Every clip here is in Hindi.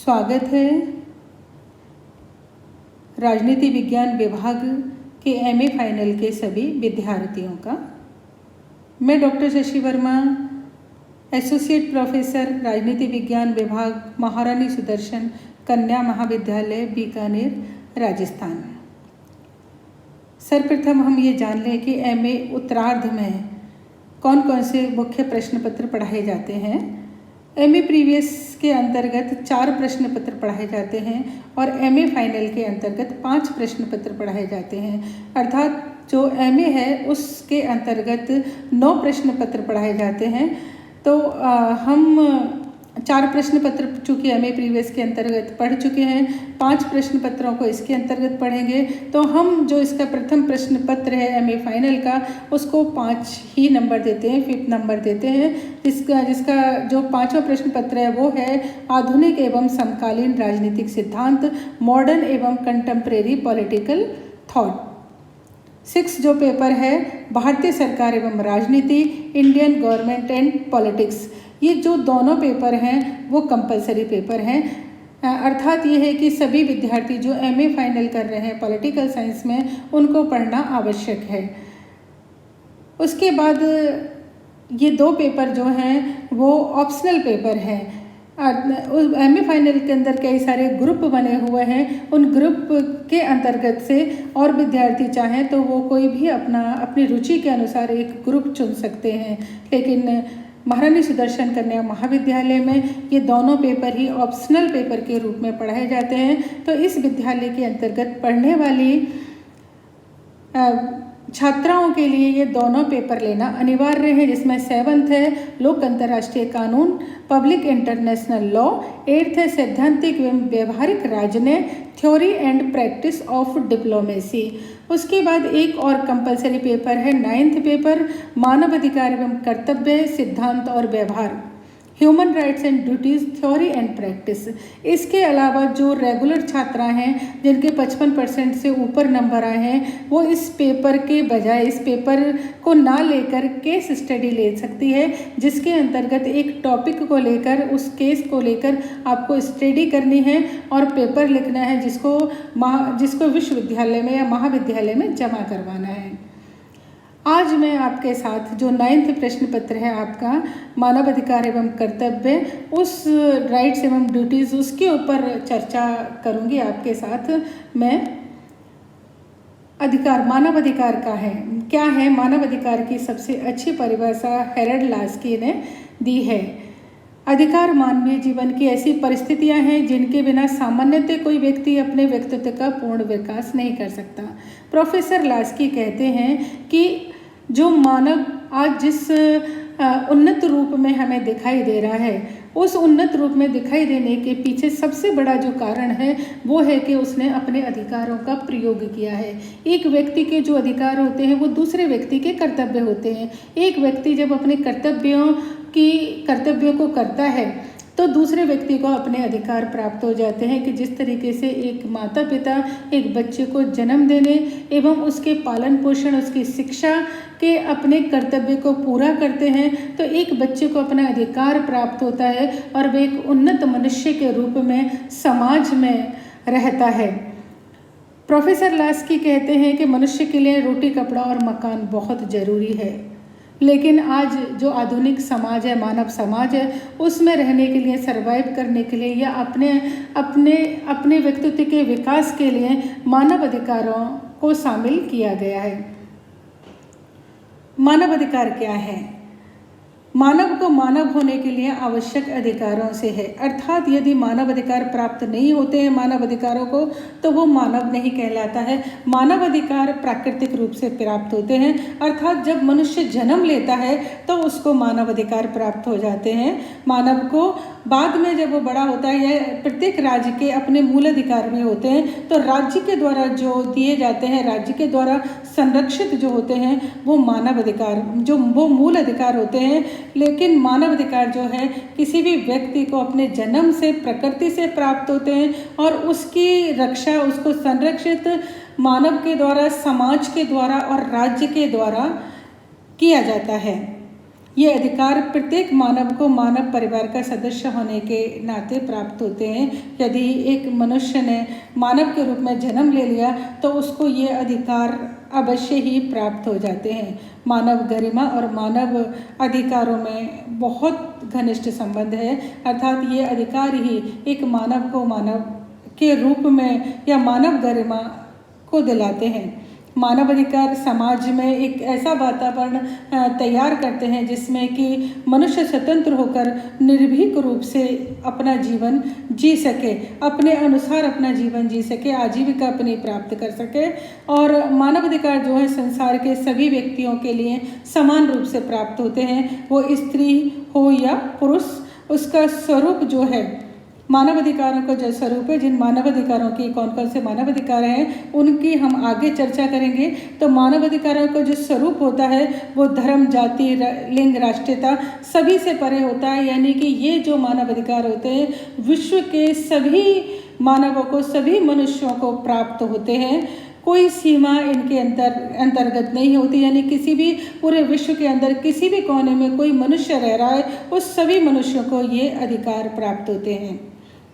स्वागत है राजनीति विज्ञान विभाग के एमए फाइनल के सभी विद्यार्थियों का। मैं doctor Shashi Verma, associate professor राजनीति विज्ञान विभाग, महारानी सुदर्शन कन्या महाविद्यालय, बीकानेर, राजस्थान। सर्वप्रथम हम ये जान लें कि एमए उत्तरार्ध में कौन कौन से मुख्य प्रश्न पत्र पढ़ाए जाते हैं। एमए प्रीवियस के अंतर्गत 4 प्रश्न पत्र पढ़ाए जाते हैं और एमए फाइनल के अंतर्गत 5 प्रश्न पत्र पढ़ाए जाते हैं। अर्थात जो एमए है उसके अंतर्गत 9 प्रश्न पत्र पढ़ाए जाते हैं। तो हम 4 प्रश्न पत्र चूँकि एमए प्रीवियस के अंतर्गत पढ़ चुके हैं, 5 प्रश्न पत्रों को इसके अंतर्गत पढ़ेंगे। तो हम जो इसका प्रथम प्रश्न पत्र है एमए फाइनल का, उसको 5 ही नंबर देते हैं, 5th नंबर देते हैं। जिसका जो 5वां प्रश्न पत्र है वो है आधुनिक एवं समकालीन राजनीतिक सिद्धांत, मॉडर्न एवं कंटेम्प्रेरी पॉलिटिकल थॉट। 6 जो पेपर है भारतीय सरकार एवं राजनीति, इंडियन गवर्नमेंट एंड पॉलिटिक्स। ये जो दोनों पेपर हैं वो कंपलसरी पेपर हैं। अर्थात ये है कि सभी विद्यार्थी जो एमए फाइनल कर रहे हैं पॉलिटिकल साइंस में, उनको पढ़ना आवश्यक है। उसके बाद ये 2 पेपर जो हैं वो ऑप्शनल पेपर हैं। एमए फाइनल के अंदर कई सारे ग्रुप बने हुए हैं, उन ग्रुप के अंतर्गत से और विद्यार्थी चाहें तो वो कोई भी अपनी रुचि के अनुसार एक ग्रुप चुन सकते हैं। लेकिन महारानी सुदर्शन कन्या महाविद्यालय में ये दोनों पेपर ही ऑप्शनल पेपर के रूप में पढ़ाए जाते हैं। तो इस विद्यालय के अंतर्गत पढ़ने वाली छात्राओं के लिए ये दोनों पेपर लेना अनिवार्य है, जिसमें 7th है लोक अंतर्राष्ट्रीय कानून, पब्लिक इंटरनेशनल लॉ, 8th है सैद्धांतिक एवं व्यवहारिक राजनीति, theory and practice of diplomacy. उसके बाद एक और कंपलसरी पेपर है 9th पेपर मानवाधिकार एवं कर्तव्य, सिद्धांत और व्यवहार, human rights and duties, theory and practice. इसके अलावा जो रेगुलर छात्रा हैं जिनके 55% से ऊपर नंबर आए हैं, वो इस पेपर के बजाय इस पेपर को ना लेकर केस स्टडी ले सकती है, जिसके अंतर्गत एक टॉपिक को लेकर, उस केस को लेकर आपको स्टडी करनी है और पेपर लिखना है, जिसको विश्वविद्यालय में या महाविद्यालय में जमा करवाना है। आज मैं आपके साथ जो 9th प्रश्न पत्र है आपका मानवाधिकार एवं कर्तव्य, उस राइट्स एवं ड्यूटीज़, उसके ऊपर चर्चा करूंगी आपके साथ मैं। अधिकार, मानवाधिकार का है क्या है? मानवाधिकार की सबसे अच्छी परिभाषा हेरल्ड लास्की ने दी है। अधिकार मानवीय जीवन की ऐसी परिस्थितियां हैं जिनके बिना सामान्यतः कोई व्यक्ति अपने व्यक्तित्व का पूर्ण विकास नहीं कर सकता। प्रोफेसर लास्की कहते हैं कि जो मानव आज जिस उन्नत रूप में हमें दिखाई दे रहा है, उस उन्नत रूप में दिखाई देने के पीछे सबसे बड़ा जो कारण है वो है कि उसने अपने अधिकारों का प्रयोग किया है। एक व्यक्ति के जो अधिकार होते हैं वो दूसरे व्यक्ति के कर्तव्य होते हैं। एक व्यक्ति जब अपने कर्तव्यों को करता है तो दूसरे व्यक्ति को अपने अधिकार प्राप्त हो जाते हैं। कि जिस तरीके से एक माता पिता एक बच्चे को जन्म देने एवं उसके पालन पोषण, उसकी शिक्षा के अपने कर्तव्य को पूरा करते हैं, तो एक बच्चे को अपना अधिकार प्राप्त होता है और वह एक उन्नत मनुष्य के रूप में समाज में रहता है। प्रोफेसर लास्की कहते हैं कि मनुष्य के लिए रोटी, कपड़ा और मकान बहुत ज़रूरी है, लेकिन आज जो आधुनिक समाज है, मानव समाज है, उसमें रहने के लिए, सरवाइव करने के लिए या अपने व्यक्तित्व के विकास के लिए मानव अधिकारों को शामिल किया गया है। मानव अधिकार क्या है? मानव को मानव होने के लिए आवश्यक अधिकारों से है। अर्थात यदि मानव अधिकार प्राप्त नहीं होते हैं मानव अधिकारों को, तो वो मानव नहीं कहलाता है। मानव अधिकार प्राकृतिक रूप से प्राप्त होते हैं, अर्थात जब मनुष्य जन्म लेता है तो उसको मानव अधिकार प्राप्त हो जाते हैं। मानव को बाद में जब वो बड़ा होता है, या प्रत्येक राज्य के अपने मूल अधिकार भी होते हैं, तो राज्य के द्वारा जो दिए जाते हैं, राज्य के द्वारा संरक्षित जो होते हैं, वो मानव अधिकार, वो मूल अधिकार होते हैं। लेकिन मानव अधिकार जो है किसी भी व्यक्ति को अपने जन्म से, प्रकृति से प्राप्त होते हैं और उसकी रक्षा, उसको संरक्षित मानव के द्वारा, समाज के द्वारा और राज्य के द्वारा किया जाता है। ये अधिकार प्रत्येक मानव को मानव परिवार का सदस्य होने के नाते प्राप्त होते हैं। यदि एक मनुष्य ने मानव के रूप में जन्म ले लिया तो उसको ये अधिकार अवश्य ही प्राप्त हो जाते हैं। मानव गरिमा और मानव अधिकारों में बहुत घनिष्ठ संबंध है, अर्थात ये अधिकार ही एक मानव को मानव के रूप में या मानव गरिमा को दिलाते हैं। मानव अधिकार समाज में एक ऐसा वातावरण तैयार करते हैं जिसमें कि मनुष्य स्वतंत्र होकर निर्भीक रूप से अपना जीवन जी सके, अपने अनुसार अपना जीवन जी सके, आजीविका अपनी प्राप्त कर सके। और मानव अधिकार जो है संसार के सभी व्यक्तियों के लिए समान रूप से प्राप्त होते हैं, वो स्त्री हो या पुरुष। उसका स्वरूप जो है मानव अधिकारों का जो स्वरूप है, जिन मानव अधिकारों की कौन कौन से मानव अधिकार हैं उनकी हम आगे चर्चा करेंगे। तो मानव अधिकारों का जो स्वरूप होता है वो धर्म, जाति, लिंग, राष्ट्रीयता सभी से परे होता है। यानी कि ये जो मानव अधिकार होते हैं विश्व के सभी मानवों को, सभी मनुष्यों को प्राप्त होते हैं। कोई सीमा इनके अंतर्गत नहीं होती, यानी किसी भी पूरे विश्व के अंदर किसी भी कोने में कोई मनुष्य रह रहा है उस सभी मनुष्यों को ये अधिकार प्राप्त होते हैं।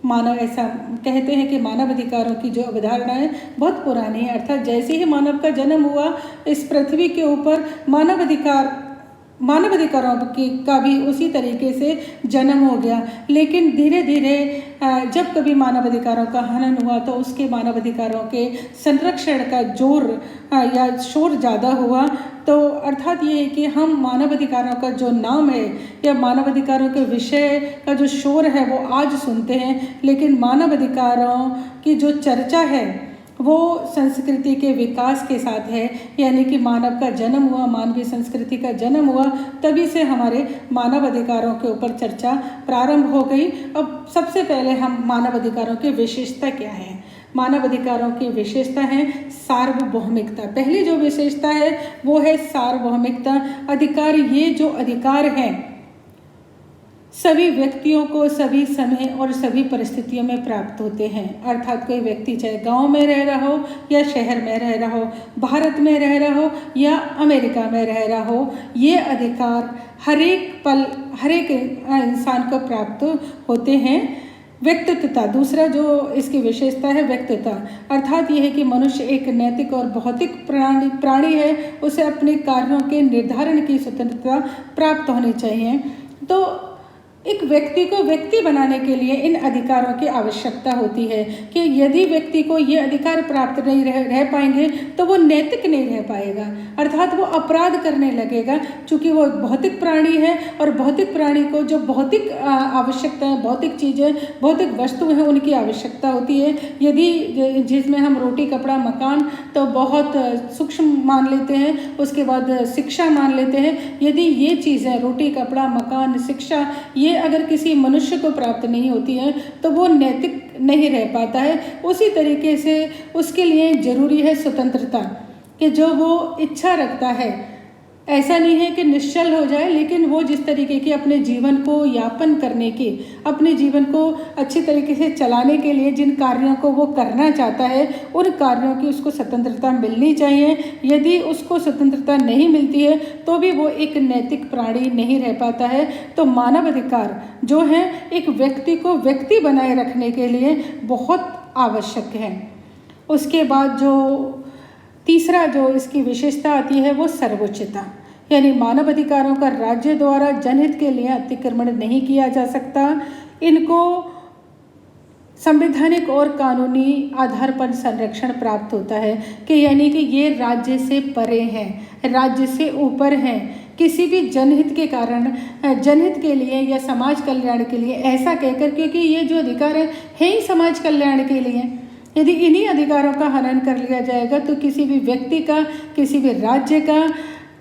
मानव, ऐसा कहते हैं कि मानव अधिकारों की जो अवधारणा है बहुत पुरानी है, अर्थात जैसे ही मानव का जन्म हुआ इस पृथ्वी के ऊपर मानव अधिकारों का भी उसी तरीके से जन्म हो गया। लेकिन धीरे धीरे जब कभी मानव अधिकारों का हनन हुआ तो उसके मानव अधिकारों के संरक्षण का जोर या शोर ज़्यादा हुआ। तो अर्थात ये है कि हम मानव अधिकारों का जो नाम है या मानव अधिकारों के विषय का जो शोर है वो आज सुनते हैं, लेकिन मानव अधिकारों की जो चर्चा है वो संस्कृति के विकास के साथ है। यानी कि मानव का जन्म हुआ, मानवीय संस्कृति का जन्म हुआ, तभी से हमारे मानव अधिकारों के ऊपर चर्चा प्रारंभ हो गई। अब सबसे पहले हम मानव अधिकारों की विशेषता क्या है। मानव अधिकारों की विशेषता है सार्वभौमिकता। पहली जो विशेषता है वो है सार्वभौमिकता। अधिकार, ये जो अधिकार हैं सभी व्यक्तियों को सभी समय और सभी परिस्थितियों में प्राप्त होते हैं। अर्थात कोई व्यक्ति चाहे गांव में रह रहा हो या शहर में रह रहा हो, भारत में रह रहा हो या अमेरिका में रह रहा हो, ये अधिकार हर एक पल हर एक इंसान को प्राप्त होते हैं। व्यक्तित्वता, दूसरा जो इसकी विशेषता है व्यक्तित्वता, अर्थात यह है कि मनुष्य एक नैतिक और भौतिक प्राणी है, उसे अपने कार्यों के निर्धारण की स्वतंत्रता प्राप्त होनी चाहिए। तो एक व्यक्ति को व्यक्ति बनाने के लिए इन अधिकारों की आवश्यकता होती है कि यदि व्यक्ति को ये अधिकार प्राप्त नहीं रह पाएंगे तो वो नैतिक नहीं रह पाएगा, अर्थात वो अपराध करने लगेगा। चूँकि वो भौतिक प्राणी है और भौतिक प्राणी को जो भौतिक आवश्यकताएं, भौतिक चीज़ें, भौतिक वस्तुएं हैं उनकी आवश्यकता होती है। यदि जिसमें हम रोटी, कपड़ा, मकान तो बहुत सूक्ष्म मान लेते हैं, उसके बाद शिक्षा मान लेते हैं। यदि ये चीज़ें रोटी, कपड़ा, मकान, शिक्षा ये अगर किसी मनुष्य को प्राप्त नहीं होती है तो वो नैतिक नहीं रह पाता है। उसी तरीके से उसके लिए जरूरी है स्वतंत्रता, कि जो वो इच्छा रखता है ऐसा नहीं है कि निश्चल हो जाए, लेकिन वो जिस तरीके की अपने जीवन को यापन करने की, अपने जीवन को अच्छी तरीके से चलाने के लिए जिन कार्यों को वो करना चाहता है उन कार्यों की उसको स्वतंत्रता मिलनी चाहिए। यदि उसको स्वतंत्रता नहीं मिलती है तो भी वो एक नैतिक प्राणी नहीं रह पाता है। तो मानव अधिकार जो है एक व्यक्ति को व्यक्ति बनाए रखने के लिए बहुत आवश्यक है। उसके बाद जो तीसरा जो इसकी विशेषता आती है वो सर्वोच्चता, यानी मानव अधिकारों का राज्य द्वारा जनहित के लिए अतिक्रमण नहीं किया जा सकता। इनको संवैधानिक और कानूनी आधार पर संरक्षण प्राप्त होता है कि यानी कि ये राज्य से परे हैं, राज्य से ऊपर हैं। किसी भी जनहित के कारण, जनहित के लिए या समाज कल्याण के लिए ऐसा कहकर, क्योंकि ये जो अधिकार है ही समाज कल्याण के लिए। यदि इन्हीं अधिकारों का हनन कर लिया जाएगा तो किसी भी व्यक्ति का, किसी भी राज्य का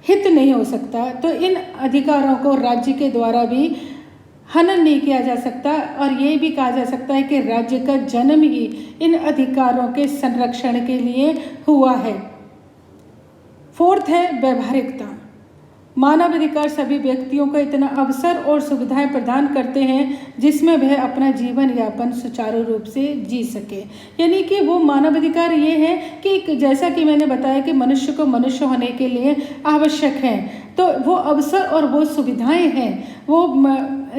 हित नहीं हो सकता। तो इन अधिकारों को राज्य के द्वारा भी हनन नहीं किया जा सकता। और ये भी कहा जा सकता है कि राज्य का जन्म ही इन अधिकारों के संरक्षण के लिए हुआ है। फोर्थ है व्यवहारिकता। मानव अधिकार सभी व्यक्तियों को इतना अवसर और सुविधाएं प्रदान करते हैं जिसमें वह अपना जीवन यापन सुचारू रूप से जी सके। यानी कि वो मानव अधिकार ये है कि जैसा कि मैंने बताया कि मनुष्य को मनुष्य होने के लिए आवश्यक है। तो वो अवसर और वो सुविधाएं हैं वो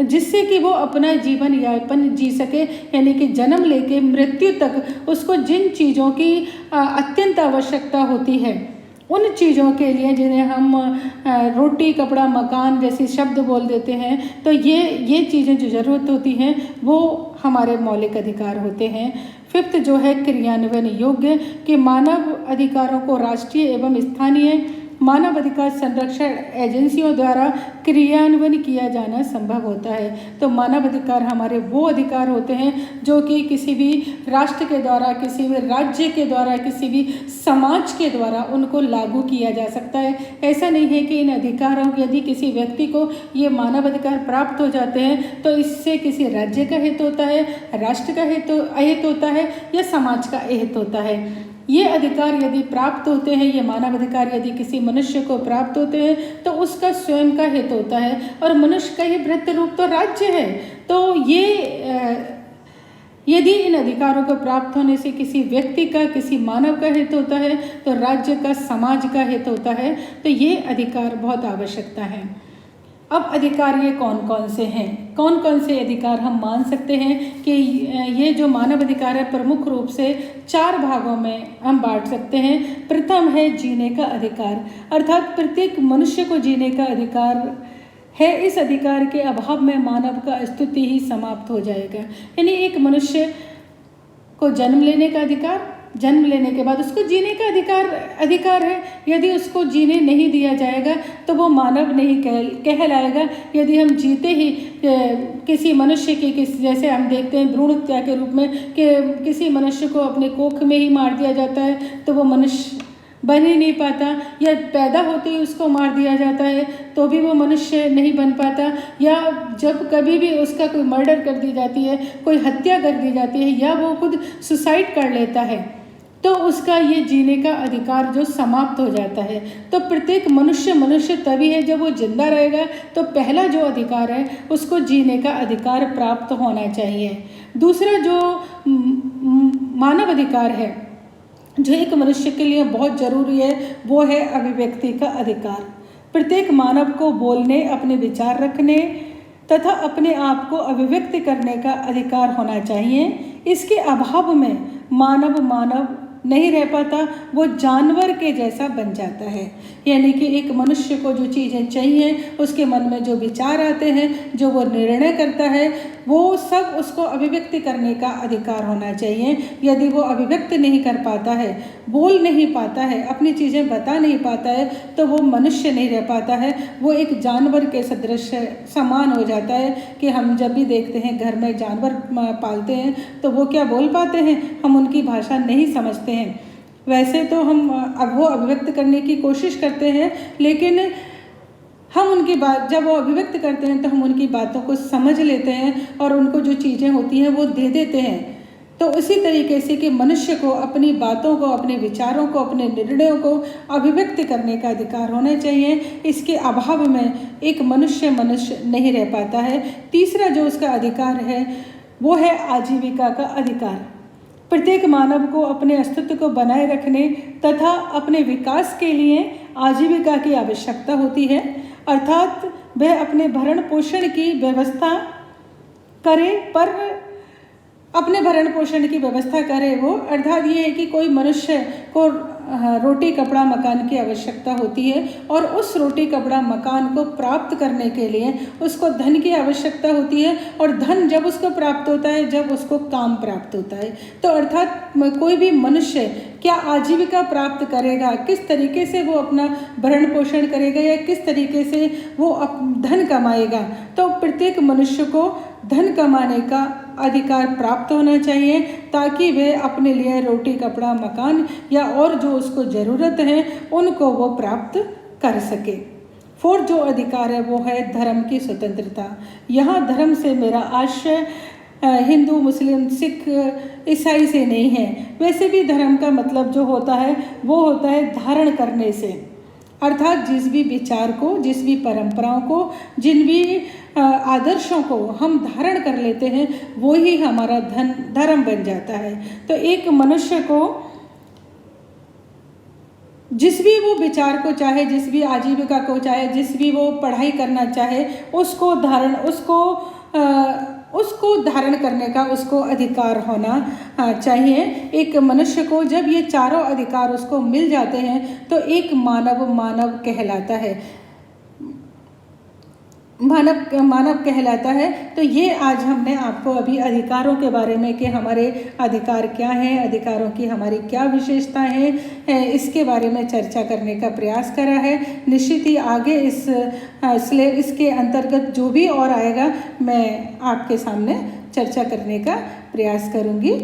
जिससे कि वो अपना जीवन यापन जी सके, यानी कि जन्म लेके मृत्यु तक उसको जिन चीज़ों की अत्यंत आवश्यकता होती है, उन चीज़ों के लिए जिन्हें हम रोटी कपड़ा मकान जैसे शब्द बोल देते हैं, तो ये चीज़ें जो ज़रूरत होती हैं वो हमारे मौलिक अधिकार होते हैं। फिफ्थ जो है क्रियान्वयन योग्य, कि मानव अधिकारों को राष्ट्रीय एवं स्थानीय मानव अधिकार संरक्षण एजेंसियों द्वारा क्रियान्वयन किया जाना संभव होता है। तो मानव अधिकार हमारे वो अधिकार होते हैं जो कि किसी भी राष्ट्र के द्वारा, किसी भी राज्य के द्वारा, किसी भी समाज के द्वारा उनको लागू किया जा सकता है। ऐसा नहीं है कि इन अधिकारों यदि किसी व्यक्ति को ये मानव अधिकार प्राप्त हो जाते हैं तो इससे किसी राज्य का हित होता है, राष्ट्र का अहित होता है या समाज का अहित होता है। ये अधिकार यदि प्राप्त होते हैं, ये मानव अधिकार यदि किसी मनुष्य को प्राप्त होते हैं तो उसका स्वयं का हित होता है, और मनुष्य का ही वृत्त रूप तो राज्य है। तो ये यदि इन अधिकारों को प्राप्त होने से किसी व्यक्ति का, किसी मानव का हित होता है तो राज्य का, समाज का हित होता है। तो ये अधिकार बहुत आवश्यकता है। अब अधिकार ये कौन कौन से हैं, कौन कौन से अधिकार हम मान सकते हैं कि ये जो मानव अधिकार है प्रमुख रूप से 4 भागों में हम बांट सकते हैं। प्रथम है जीने का अधिकार, अर्थात प्रत्येक मनुष्य को जीने का अधिकार है। इस अधिकार के अभाव में मानव का अस्तित्व ही समाप्त हो जाएगा। यानी एक मनुष्य को जन्म लेने का अधिकार, जन्म लेने के बाद उसको जीने का अधिकार है। यदि उसको जीने नहीं दिया जाएगा तो वो मानव नहीं कहलाएगा। यदि हम जीते ही किसी मनुष्य की जैसे हम देखते हैं भ्रूण हत्या के रूप में कि किसी मनुष्य को अपने कोख में ही मार दिया जाता है तो वो मनुष्य बन ही नहीं पाता, या पैदा होते ही उसको मार दिया जाता है तो भी वो मनुष्य नहीं बन पाता, या जब कभी भी उसका कोई मर्डर कर दी जाती है, कोई हत्या कर दी जाती है, या वो खुद सुसाइड कर लेता है तो उसका ये जीने का अधिकार जो समाप्त हो जाता है। तो प्रत्येक मनुष्य तभी है जब वो जिंदा रहेगा। तो पहला जो अधिकार है उसको जीने का अधिकार प्राप्त होना चाहिए। दूसरा जो मानव अधिकार है जो एक मनुष्य के लिए बहुत ज़रूरी है वो है अभिव्यक्ति का अधिकार। प्रत्येक मानव को बोलने, अपने विचार रखने तथा अपने आप को अभिव्यक्त करने का अधिकार होना चाहिए। इसके अभाव में मानव नहीं रह पाता, वो जानवर के जैसा बन जाता है। यानी कि एक मनुष्य को जो चीज़ें चाहिए, उसके मन में जो विचार आते हैं, जो वो निर्णय करता है, वो सब उसको अभिव्यक्त करने का अधिकार होना चाहिए। यदि वो अभिव्यक्त नहीं कर पाता है, बोल नहीं पाता है, अपनी चीज़ें बता नहीं पाता है तो वो मनुष्य नहीं रह पाता है, वो एक जानवर के सदृश समान हो जाता है। कि हम जब भी देखते हैं घर में जानवर पालते हैं तो वो क्या बोल पाते हैं, हम उनकी भाषा नहीं समझते हैं। वैसे तो हम वो अभिव्यक्त करने की कोशिश करते हैं, लेकिन हम उनकी बात जब वो अभिव्यक्त करते हैं तो हम उनकी बातों को समझ लेते हैं और उनको जो चीज़ें होती हैं वो दे देते हैं। तो उसी तरीके से कि मनुष्य को अपनी बातों को, अपने विचारों को, अपने निर्णयों को अभिव्यक्त करने का अधिकार होना चाहिए। इसके अभाव में एक मनुष्य नहीं रह पाता है। तीसरा जो उसका अधिकार है वो है आजीविका का अधिकार। प्रत्येक मानव को अपने अस्तित्व को बनाए रखने तथा अपने विकास के लिए आजीविका की आवश्यकता होती है, अर्थात वह अपने भरण पोषण की व्यवस्था करे, पर अपने भरण पोषण की व्यवस्था करे वो, अर्थात ये है कि कोई मनुष्य को रोटी कपड़ा मकान की आवश्यकता होती है और उस रोटी कपड़ा मकान को प्राप्त करने के लिए उसको धन की आवश्यकता होती है, और धन जब उसको प्राप्त होता है जब उसको काम प्राप्त होता है। तो अर्थात कोई भी मनुष्य क्या आजीविका प्राप्त करेगा, किस तरीके से वो अपना भरण पोषण करेगा या किस तरीके से वो धन कमाएगा। तो प्रत्येक मनुष्य को धन कमाने का अधिकार प्राप्त होना चाहिए ताकि वह अपने लिए रोटी कपड़ा मकान या और जो उसको ज़रूरत है उनको वो प्राप्त कर सके। फोर्थ जो अधिकार है वो है धर्म की स्वतंत्रता। यहाँ धर्म से मेरा आशय हिंदू, मुस्लिम, सिख, ईसाई से नहीं है। वैसे भी धर्म का मतलब जो होता है वो होता है धारण करने से, अर्थात जिस भी विचार को, जिस भी परंपराओं को, जिन भी आदर्शों को हम धारण कर लेते हैं वो ही हमारा धर्म बन जाता है। तो एक मनुष्य को जिस भी वो विचार को चाहे, जिस भी आजीविका को चाहे, जिस भी वो पढ़ाई करना चाहे, उसको धारण करने का उसको अधिकार होना चाहिए। एक मनुष्य को जब ये चारों अधिकार उसको मिल जाते हैं तो एक मानव कहलाता है, मानव कहलाता है। तो ये आज हमने आपको अभी अधिकारों के बारे में कि हमारे अधिकार क्या हैं, अधिकारों की हमारी क्या विशेषताएं हैं, इसके बारे में चर्चा करने का प्रयास करा है। निश्चित ही आगे इसके अंतर्गत जो भी और आएगा मैं आपके सामने चर्चा करने का प्रयास करूँगी।